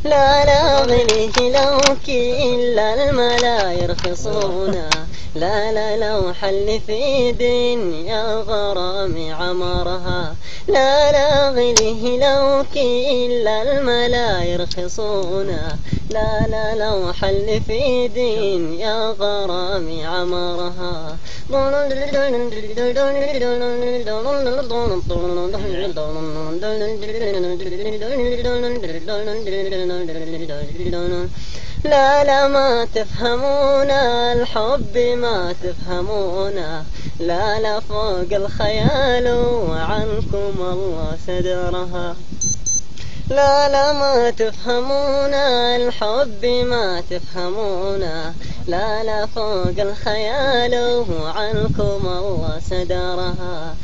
لا لا غليه لو إلا الملا يرخصونا، لا لا لو حل في دنيا غرام عمرها، لا لا غليه لو إلا الملا يرخصونا، لا لا لو حل في دنيا غرام عمرها. لا لا ما تفهمون الحب ما تفهمون، لا لا فوق الخيال وعنكم الله سدرها. لا لا ما تفهمون الحب ما تفهمون، لا لا فوق الخيال وعنكم الله سدرها.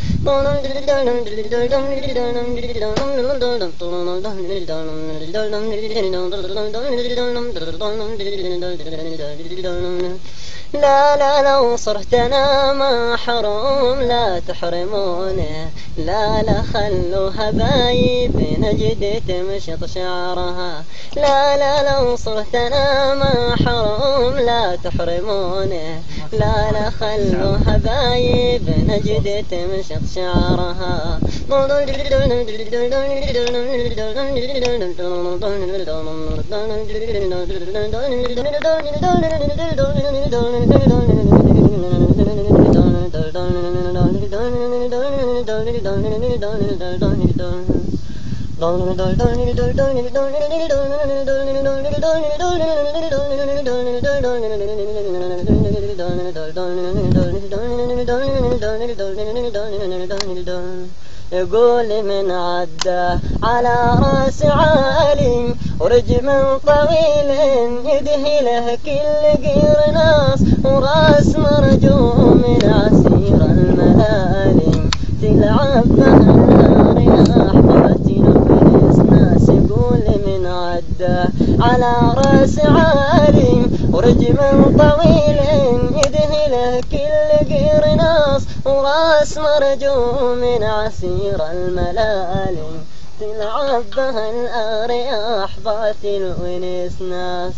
لا لا لو صرت انا محروم لا تحرموني، لا لا خلوا هبايب نجد تمشط شعرها، لا لا لو صرت انا محروم لا تحرموني، لا لا خلوا هبايب نجد تمشط شعرها. يقول من عدى على راس عالي ورجم طويل يده له كل قرناص، وراس مرجوم من عسير الملالي تلعب به النار يا أحبتي نفس ناس. يقول من عدى على راس عالي ورجم طويل يده له كل قرناص، وراس مرجوم من عسير الملالي تلعب به الأرياح باطل ونس ناس.